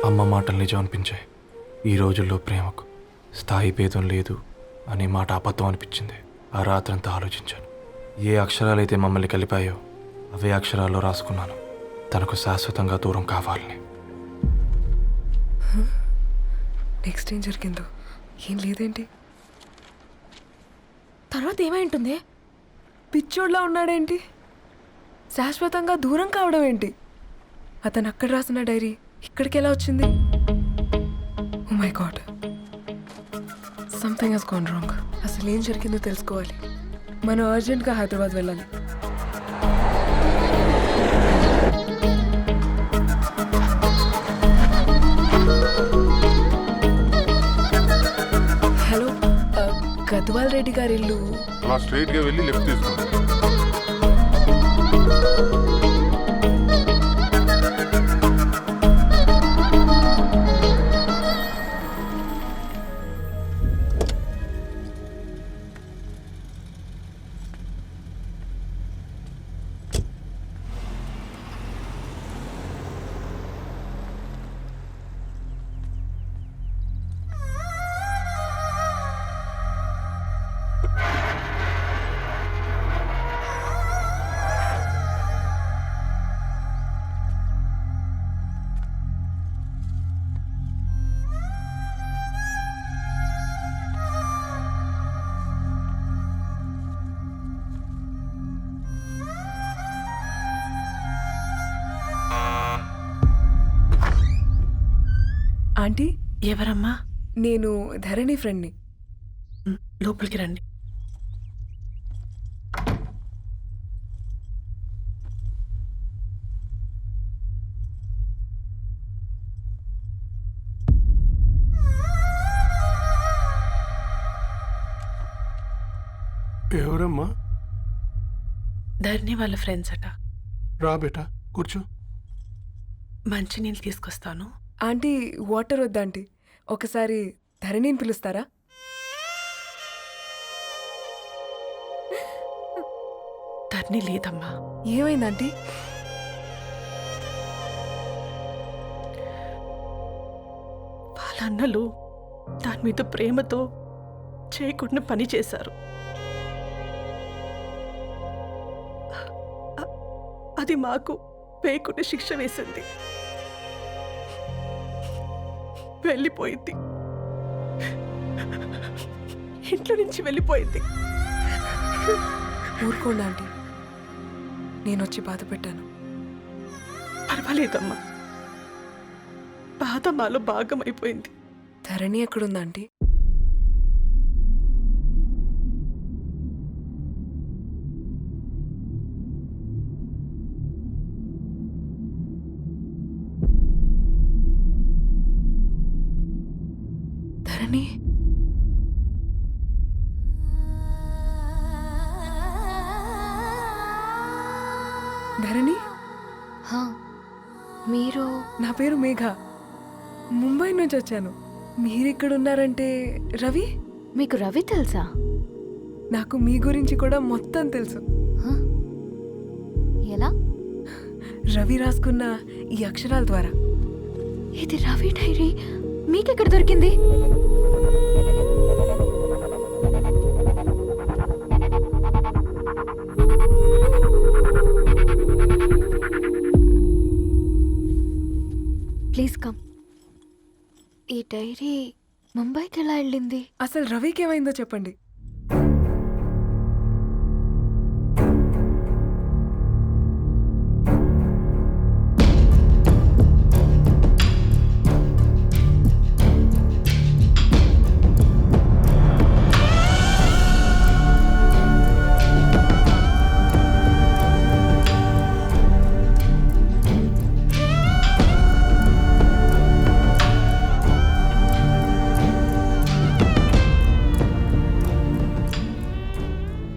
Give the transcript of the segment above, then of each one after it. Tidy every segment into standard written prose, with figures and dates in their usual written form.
అమ్మ మాటలు నిజం అనిపించాయి. ఈ రోజుల్లో ప్రేమకు స్థాయి భేదం లేదు అనే మాట అబద్ధం అనిపించింది. ఆ రాత్రంతా ఆలోచించాను. ఏ అక్షరాలైతే మమ్మల్ని కలిపాయో అవే అక్షరాల్లో రాసుకున్నాను, తనకు శాశ్వతంగా దూరం కావాలని. నెక్స్ట్ ఏం జరిగిందో ఏం లేదేంటి? తర్వాత ఏమై ఉంటుంది? పిచ్చోడ్లా ఉన్నాడేంటి? శాశ్వతంగా దూరం కావడం ఏంటి? అతను అక్కడ రాసిన డైరీ ఇక్కడికి ఎలా వచ్చింది? Oh my god, something has gone wrong. అసలు ఏం జరిగిందో తెలుసుకోవాలి. మనం అర్జెంట్గా హైదరాబాద్ వెళ్ళాలి. హలో, గద్వాల్ రెడ్డి గారి ఇల్లు అలా స్ట్రైట్ గా వెళ్ళి లెఫ్ట్ తీసుకోండి. ఆంటీ, ఎవరమ్మా? నేను ధరణి ఫ్రెండ్ని. లోపలికి రండి. ఎవరమ్మా? ధరణి వాళ్ళ ఫ్రెండ్స్ అట. రా బేటా, కూర్చో. మంచినీళ్ళు తీసుకొస్తాను. ఆంటీ, వాటర్ వద్దా ఆంటీ? ఒకసారి ధరణిని పిలుస్తారా? ధరణి లేదమ్మా. ఏమైంది ఆంటీ? వాళ్ళ అన్నలు దాని మీద ప్రేమతో చేయకుండా పని చేశారు. అది మాకు వేయకుండా శిక్ష వేసింది. వెళ్ళిపోయింది, ఇంట్లో నుంచి వెళ్ళిపోయింది. ఊరుకోండి ఆంటీ, నేను వచ్చి బాధ పెట్టాను. పర్వాలేదమ్మా, బాధ మాలో భాగం అయిపోయింది. ధరణి ఎక్కడుందా ఆంటీ? ధరణి, ధరణి, హా, మీరు? నా పేరు మేఘ, ముంబై నుంచి వచ్చాను. మీరిక్కడ ఉన్నారంటే రవి? మీకు రవి తెలుసా? నాకు మీ గురించి కూడా మొత్తం తెలుసు. హా? ఎలా? రవి రాసుకున్న ఈ అక్షరాల ద్వారా. ఇది రవి డైరీ మీకెక్కడ దొరికింది? Please come. ఈ డైరీ ముంబైకి ఎలా వెళ్ళింది? అసలు రవికి ఏమైందో చెప్పండి.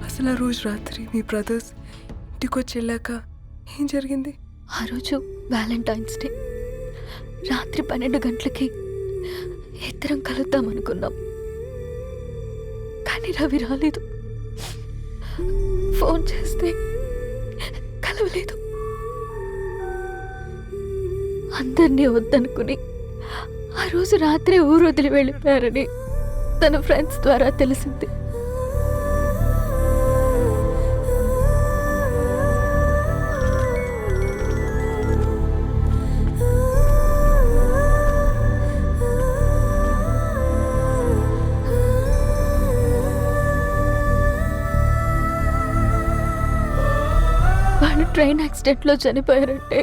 అసలు ఆ రోజు రాత్రి మీ బ్రదర్స్ ఇంటికి వచ్చి వెళ్ళాక ఏం జరిగింది? ఆ రోజు వ్యాలంటైన్స్ డే రాత్రి 12 గంటలకి ఇద్దరం కలుద్దాం అనుకున్నాం. కానీ రవి రాలేదు. ఫోన్ చేస్తే కలవలేదు. అందరినీ వద్దనుకుని ఆ రోజు రాత్రి ఊరు వదిలి వెళ్ళిపోయారని తన ఫ్రెండ్స్ ద్వారా తెలిసింది. వాళ్ళు ట్రైన్ యాక్సిడెంట్లో చనిపోయారంటే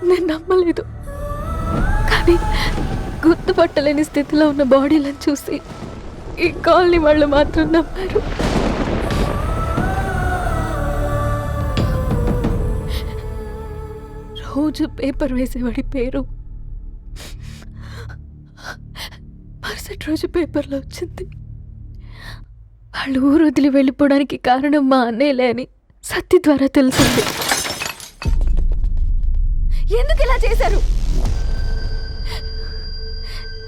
నేను నమ్మలేదు. కానీ గుర్తుపట్టలేని స్థితిలో ఉన్న బాడీలను చూసి ఈ కాలనీ వాళ్ళు మాత్రం నమ్మారు. రోజు పేపర్ వేసేవాడి పేరు మరుసటి రోజు పేపర్లో వచ్చింది. వాళ్ళు ఊరు వదిలి వెళ్ళిపోవడానికి కారణం మా అన్నయ్యలే అని సత్తి ద్వారా తెలిసింది. ఎందుకు ఇలా చేశారు?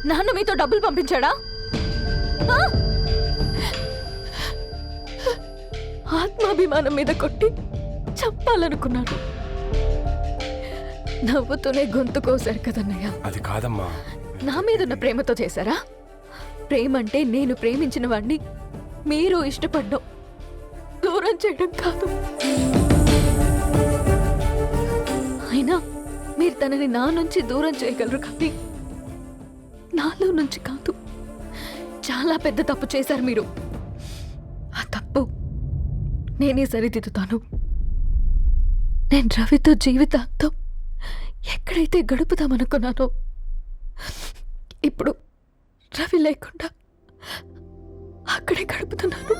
నాన్న మీతో డబ్బులు పంపించాడా? ఆ? ఆత్మాభిమానం మీద కొట్టి చంపాలనుకున్నాను. నవ్వుతూనే గొంతు కోసారు కదన్నయ్య. అది కాదమ్మా. నా మీదున్న ప్రేమతో చేశారా? ప్రేమ అంటే నేను ప్రేమించిన వాడిని మీరు ఇష్టపడ్డం, దూరం చేయడం కాదు. అయినా మీరు తనని నా నుంచి దూరం చేయగలరు కానీ నాలో నుంచి కాదు. చాలా పెద్ద తప్పు చేశారు మీరు. ఆ తప్పు నేనే సరిదిద్దుతాను. నేను రవితో జీవితాంతం ఎక్కడైతే గడుపుదామనుకున్నానో ఇప్పుడు రవి లేకుండా అక్కడే గడుపుతున్నాను.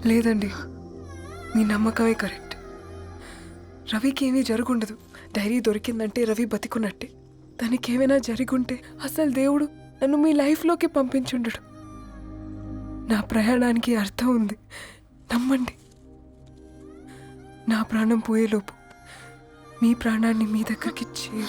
లేదండి, మీ నమ్మకమే కరెక్ట్. రవికి ఏమీ జరుగుండదు. డైరీ దొరికిందంటే రవి బతికున్నట్టే. తనకేమైనా జరుగుంటే అసలు దేవుడు నన్ను మీ లైఫ్లోకి పంపించుండడు. నా ప్రయాణానికి అర్థం ఉంది, నమ్మండి. నా ప్రాణం పోయేలోపు మీ ప్రాణాన్ని మీ దగ్గరికి చేరు.